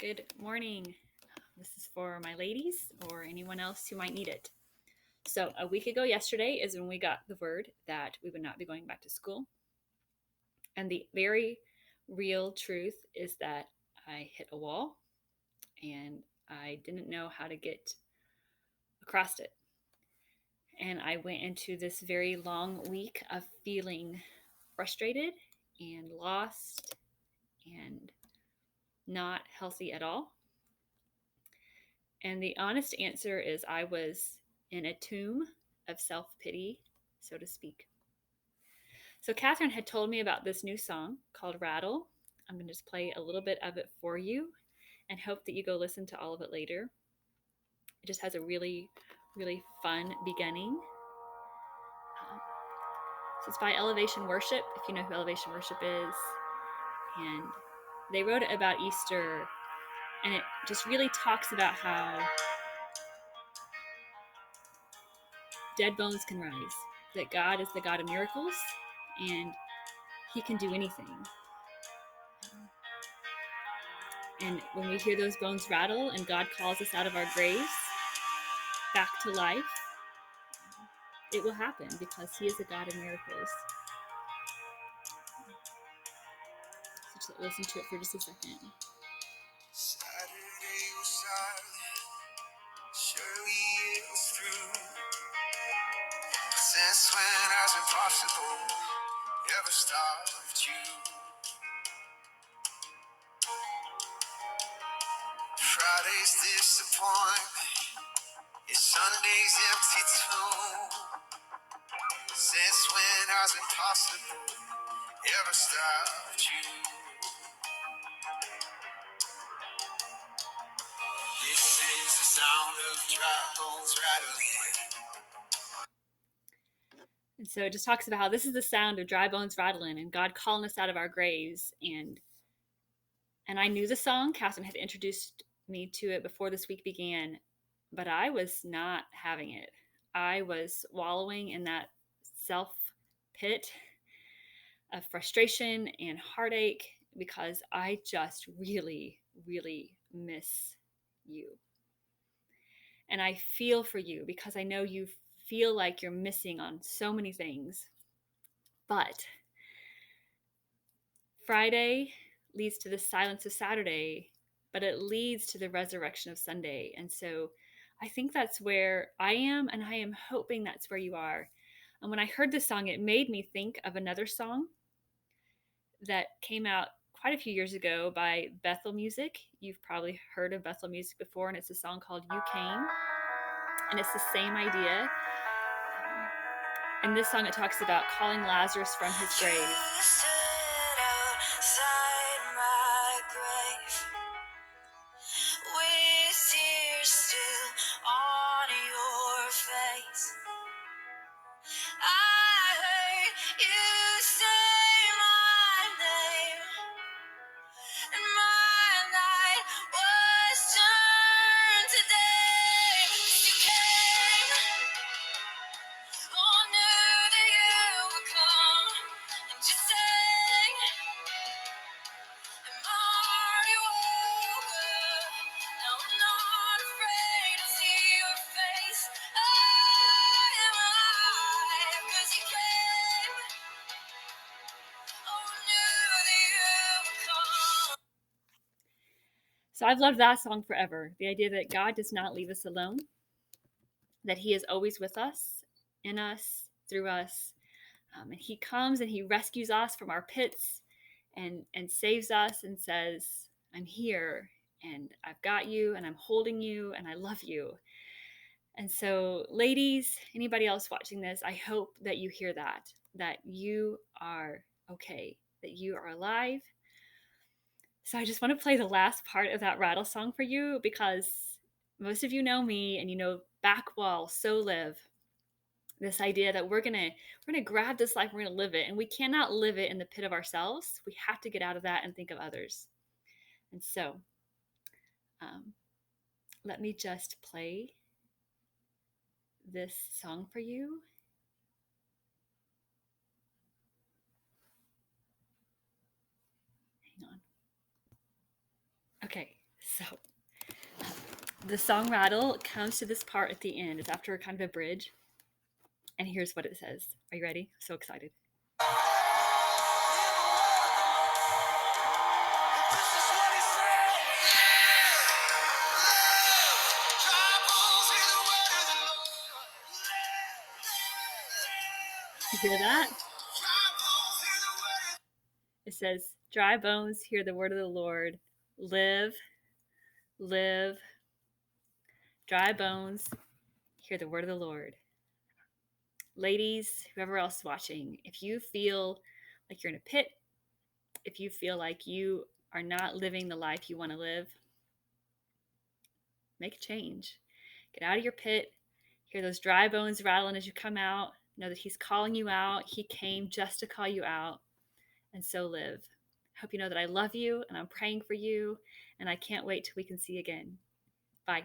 Good morning. This is for my ladies or anyone else who might need it. So, a week ago yesterday is when we got the word that we would not be going back to school. And the very real truth is that I hit a wall and I didn't know how to get across it. And I went into this very long week of feeling frustrated and lost and not healthy at all. And the honest answer is I was in a tomb of self pity, so to speak. So, Catherine had told me about this new song called Rattle. I'm going to just play a little bit of it for you and hope that you go listen to all of it later. It just has a really, really fun beginning. So, it's by Elevation Worship, if you know who Elevation Worship is. And they wrote it about Easter, and it just really talks about how dead bones can rise, that God is the God of miracles, and He can do anything. And when we hear those bones rattle and God calls us out of our graves back to life, it will happen because He is a God of miracles. So just listen to it for just a second. Saturday was silent, surely it was through. Since when has impossible ever stopped you? Friday's disappointment is Sunday's empty tomb. Since when has impossible ever stopped you? This is the sound of dry bones rattling. And so it just talks about how this is the sound of dry bones rattling and God calling us out of our graves. And I knew the song. Catherine had introduced me to it before this week began, but I was not having it. I was wallowing in that self pit of frustration and heartache because I just really, really miss you. And I feel for you because I know you feel like you're missing on so many things. But Friday leads to the silence of Saturday, but it leads to the resurrection of Sunday. And so I think that's where I am, and I am hoping that's where you are. And when I heard this song, it made me think of another song that came out quite a few years ago by Bethel Music. You've probably heard of Bethel Music before, and it's a song called You Came. And it's the same idea. In this song, it talks about calling Lazarus from his grave. You stood outside my grave with tears still on your face. I heard you say my name, and my night was turned to day. You came, oh, knew that you would come, and you sang, and my heart woke up. Now I'm not afraid to see your face. I am alive 'cause you came. Oh, knew that you would come. So I've loved that song forever. The idea that God does not leave us alone, that He is always with us, in us, through us. And He comes and He rescues us from our pits and saves us and says, I'm here and I've got you and I'm holding you and I love you. And so, ladies, anybody else watching this, I hope that you hear that you are okay, that you are alive. So I just want to play the last part of that rattle song for you because most of you know me and you know back wall, so live. This idea that we're gonna grab this life, we're gonna live it, and we cannot live it in the pit of ourselves. We have to get out of that and think of others. And so, let me just play this song for you. Hang on. Okay, So the song Rattle comes to this part at the end. It's after kind of a bridge. And here's what it says. Are you ready? So excited. You hear that? It says, dry bones, hear the word of the Lord. Live, live. Dry bones, hear the word of the Lord. Ladies, whoever else watching, if you feel like you're in a pit, if you feel like you are not living the life you want to live, make a change. Get out of your pit. Hear those dry bones rattling as you come out. Know that He's calling you out. He came just to call you out. And so live. I hope you know that I love you and I'm praying for you. And I can't wait till we can see you again. Bye.